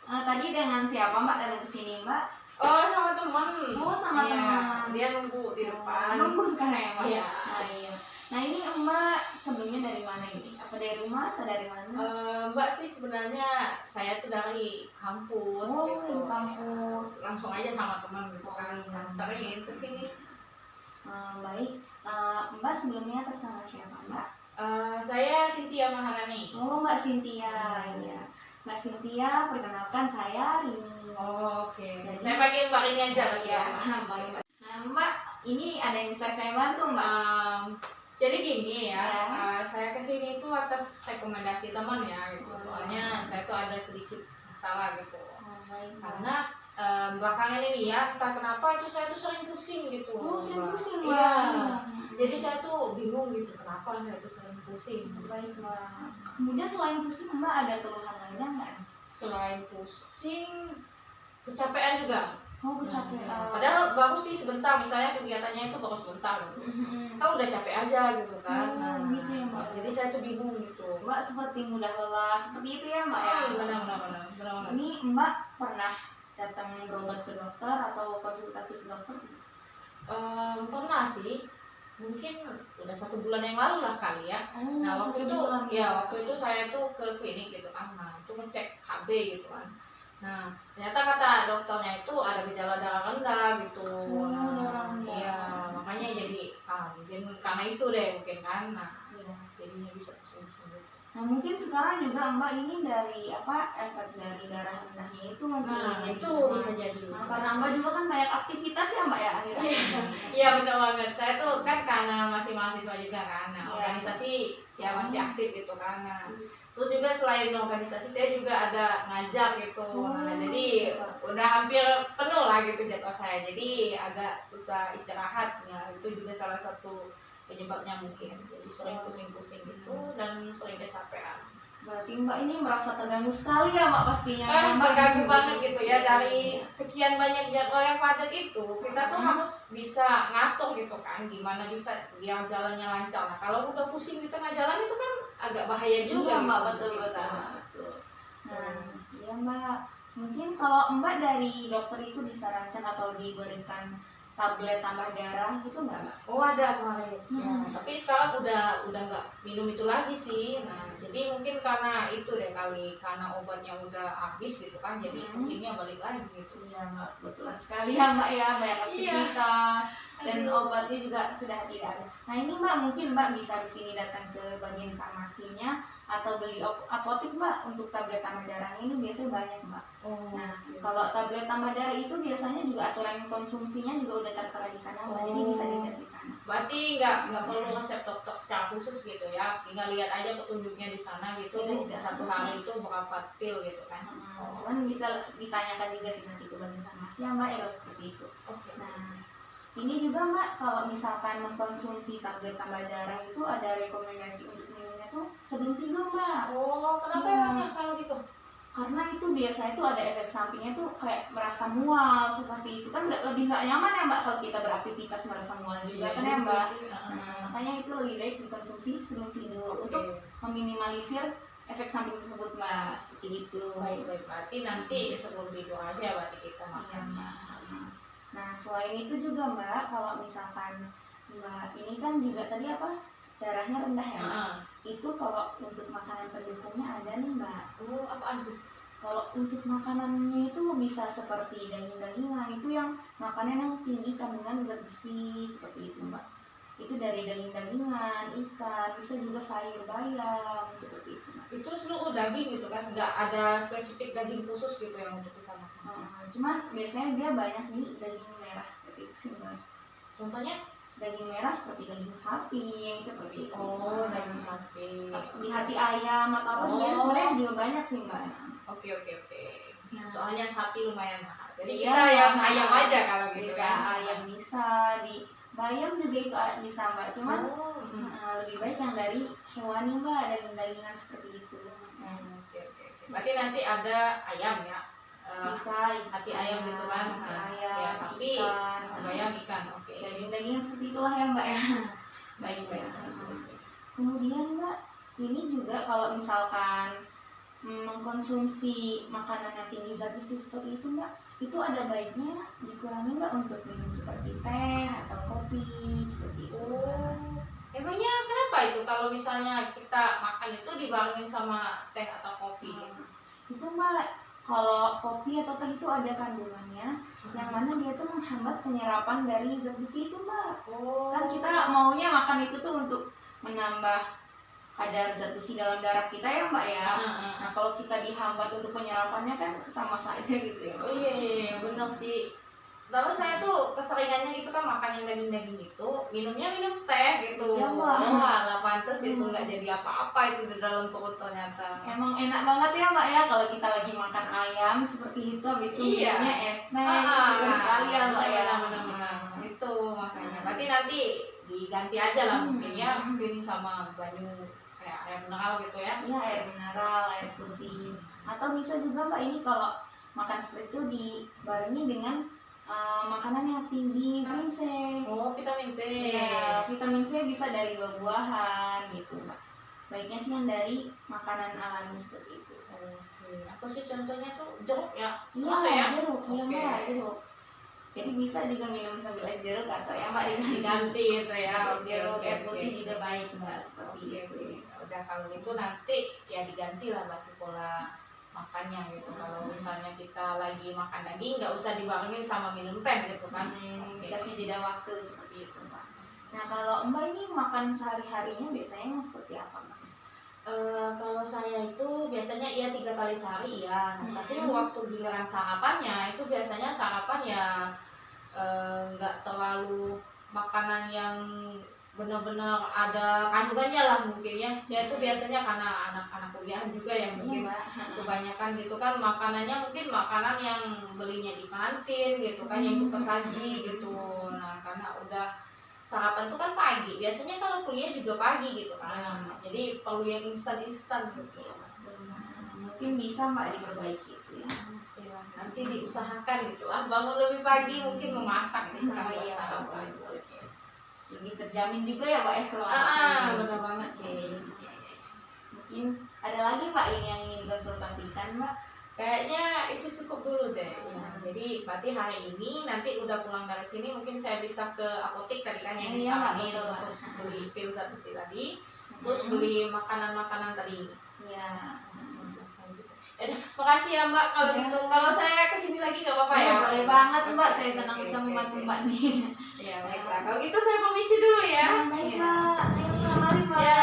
Tadi dengan siapa Mbak datang ke sini Mbak? Oh, sama teman. Oh, sama teman. Dia nunggu di depan. Nunggu sekarang ya Mbak? Iya. Iya. Nah ini Mbak sebelumnya dari mana ini? Apa dari rumah atau dari mana? Mbak sih sebenarnya saya tuh dari kampus gitu. Kampus. Langsung aja sama teman gitu kan. Nganterin ke sini. Baik. Mbak sebelumnya atas nama siapa Mbak? Saya Cynthia Maharani. Oh Mbak Cynthia. Iya. Mbak Cynthia, perkenalkan saya Rini. Oh, oke. Jadi, Saya panggil Mbak Rini aja lagi ya. Baik. Nah Mbak, ini ada yang bisa saya bantu Mbak? Jadi gini ya, saya kesini itu atas rekomendasi teman ya, gitu. Soalnya saya tuh ada sedikit masalah gitu. Baik. Karena belakangan ini ya, entah kenapa itu saya tuh sering pusing gitu. Oh, sering pusing Mbak. Iya. Jadi saya tuh bingung gitu, kenapa saya tuh sering pusing. Baik Mbak. Kemudian selain pusing Mbak ada keluhan lainnya nggak? Selain pusing, kecapean juga. Oh, kecapean. Padahal baru sih sebentar, misalnya kegiatannya itu baru sebentar gitu. Udah capek aja gitu kan. Gitu ya Mbak. Jadi saya tuh bingung gitu. Mbak seperti mudah lelah, seperti itu ya Mbak ya? Benar. Ini Mbak pernah datang berobat ke dokter atau konsultasi ke dokter? Pernah sih. Mungkin udah 1 bulan yang lalu lah kali ya. Nah waktu itu saya tuh ke klinik gitu kan. Nah itu ngecek HB gitu kan. Nah ternyata kata dokternya itu ada gejala darah rendah gitu. Iya, makanya jadi mungkin karena itu deh mungkin kan. Nah jadinya bisa pusing-pusing gitu. Nah mungkin sekarang juga Mbak ini dari efek dari darah rendahnya itu mungkin itu bisa jadi. Karena Mbak juga kan banyak aktivitas ya Mbak ya akhirnya. Iya benar banget. Saya tuh kan karena masih mahasiswa juga kan. Nah, organisasi ya masih aktif gitu kan. Nah, terus juga selain organisasi saya juga ada ngajar gitu. Nah, jadi udah hampir penuh lah gitu jadwal saya. Jadi agak susah istirahat. Ya, itu juga salah satu penyebabnya mungkin. Jadi sering pusing-pusing gitu dan sering kecapean. Berarti Mbak ini merasa terganggu sekali ya Mbak pastinya. Terganggu banget gitu ya, dari sekian banyak jadwal yang padat itu kita tuh harus bisa ngatur gitu kan, gimana bisa biar jalannya lancar. Nah kalau udah pusing di tengah jalan itu kan agak bahaya juga. Mbak, betul. Nah iya Mbak, mungkin kalau Mbak dari dokter itu disarankan atau diberikan tablet tambah darah gitu nggak Mbak? Oh ada kemarin. Ya, tapi sekarang udah nggak minum itu lagi sih. Nah jadi mungkin karena itu deh kali, karena obatnya udah habis gitu kan, jadi pusingnya balik lagi gitu. Iya Mbak, betulan sekali ya Mbak ya, banyak aktivitas dan obatnya juga sudah tidak ada. Nah ini Mbak mungkin Mbak bisa di sini datang ke bagian farmasinya atau beli apotik Mbak untuk tablet tambah darah ini biasanya banyak Mbak. Nah kalau tablet tambah darah itu biasanya juga aturan konsumsinya juga udah tertera di sana Mbak, jadi bisa dilihat di sana. Berarti nggak perlu resep dokter secara khusus gitu ya, tinggal lihat aja petunjuknya di sana gitu. Satu hari itu berapa pil gitu kan. Cuman bisa ditanyakan juga sih nanti ke bagian farmasi ya Mbak, ya seperti itu. Nah ini juga Mbak, kalau misalkan mengkonsumsi tablet tambah darah itu ada rekomendasi untuk minumnya tuh sebelum tidur Mbak. Oh kenapa emangnya kalau gitu? Karena itu biasanya tuh ada efek sampingnya tuh kayak merasa mual seperti itu kan, lebih nggak nyaman ya Mbak kalau kita beraktivitas merasa mual juga kan ya Mbak. Makanya itu lebih baik dikonsumsi sebelum tidur untuk meminimalisir efek samping tersebut Mbak, seperti itu. Baik, berarti nanti sebelum tidur aja berarti kita makan. Nah selain itu juga Mbak, kalau misalkan Mbak ini kan juga tadi darahnya rendah ya Mbak. Itu kalau untuk makanan pendukungnya ada nih Mbak. Apaan tuh? Kalau untuk makanannya itu bisa seperti daging-dagingan, itu yang makanan yang tinggi kandungan zat besi seperti itu Mbak. Itu dari daging-dagingan, ikan, bisa juga sayur bayam seperti itu Mbak. Itu seluruh daging gitu kan? Nggak ada spesifik daging khusus gitu yang untuk kita makan? Cuman biasanya dia banyak di daging merah seperti itu sih Mbak. Contohnya? Daging merah seperti daging sapi yang seperti itu. Daging sapi. Di hati ayam atau apa sebenarnya juga banyak sih Mbak. Oke. Soalnya sapi lumayan mahal. Jadi kita yang ayam aja kalau gitu bisa kan. Ayam bisa, di bayam juga itu bisa Mbak. Cuman lebih baik yang dari hewani Mbak, daging-dagingan seperti itu. Oke. Berarti nanti ada ayam ya? Bisa hati ayam gitu kan, ayam, ya sapi, bayam, ikan. Oke. Daging-daging seperti itulah ya Mbak ya. Baik. Kemudian Mbak, ini juga kalau misalkan mengkonsumsi makanan yang tinggi zat besi seperti itu mbak, itu ada baiknya dikurangi mbak untuk minum seperti teh atau kopi seperti itu. Emangnya kenapa itu kalau misalnya kita makan itu dibarengin sama teh atau kopi? Itu mbak, kalau kopi atau teh itu ada kandungannya yang mana dia tuh menghambat penyerapan dari zat besi itu mbak. Kan kita maunya makan itu tuh untuk menambah kadar zat besi dalam darah kita ya mbak ya. Nah kalau kita dihambat untuk penyerapannya kan sama saja gitu ya. Oh iya benar sih. Lalu saya tuh keseringannya gitu kan makan yang daging-daging itu, minumnya minum teh gitu. Iya, Mbak. Lah pantes itu nggak jadi apa-apa itu di dalam perut ternyata. Emang enak banget ya mbak ya kalau kita lagi makan ayam seperti itu, habis itu Iya. minumnya es teh, segar sekali ya mbak ya. Benar-benar. Itu makanya. Berarti nanti diganti aja lah mungkin ya, mungkin sama banyu kayak air mineral gitu ya. Iya, air mineral, air putih. Atau bisa juga mbak ini kalau makan seperti itu dibarengi dengan makanan yang tinggi vitamin C. Oh, vitamin C. Ya, vitamin C bisa dari buah-buahan gitu mbak. Baiknya sih yang dari makanan alami seperti itu. Oke. Apa sih contohnya tuh jeruk ya? Iya, Masa ya? jeruk, iya Oke. mbak, jeruk. Jadi bisa juga minum sambil es jeruk atau ya mbak Diganti itu ya. es jeruk, Oke, air oke. putih juga baik mbak seperti Oke, itu. oke. Udah kalau gitu nanti ya diganti lah berarti pola makannya gitu. Kalau misalnya kita lagi makan daging nggak usah dibarengin sama minum teh gitu kan. Oke. Dikasih jeda waktu seperti itu mbak. Nah kalau mbak ini makan sehari-harinya biasanya yang seperti apa mbak? Kalau saya itu biasanya iya 3 kali sehari ya. Nah, tapi Hmm. waktu giliran sarapannya itu biasanya sarapan ya nggak terlalu makanan yang benar-benar ada kandungannya lah mungkin ya. Saya tuh biasanya karena anak-anak kuliah juga yang mungkin mbak. kebanyakan gitu kan makanannya mungkin makanan yang belinya di kantin gitu kan yang cepat saji gitu. Nah karena udah sarapan tuh kan pagi, biasanya kalau kuliah juga pagi gitu kan. Jadi perlu yang instan-instan gitu. Mungkin bisa mbak diperbaiki itu ya. Ya, nanti diusahakan gitu lah bangun lebih pagi mungkin memasak gitu kan buat Iya, sarapan. lebih terjamin juga ya mbak ya kalau masak sendiri. Benar banget sih. Mungkin ada lagi mbak ini yang ingin konsultasikan mbak? Kayaknya itu cukup dulu deh. Ya, jadi berarti hari ini nanti udah pulang dari sini mungkin saya bisa ke apotek tadi kan yang Iya, Mbak, disaranin betul, Mbak. untuk beli pil zat besi tadi, terus beli makanan-makanan tadi. Iya. Makasih ya Mbak kalau Ya. gitu. Kalau saya kesini lagi nggak apa-apa ya? Boleh banget mbak, saya Oke, senang oke, bisa oke, membantu oke. mbak nih. Ya baiklah. Kalau gitu saya permisi dulu ya. Baik mbak, ayo mbak, mari mbak. Ya.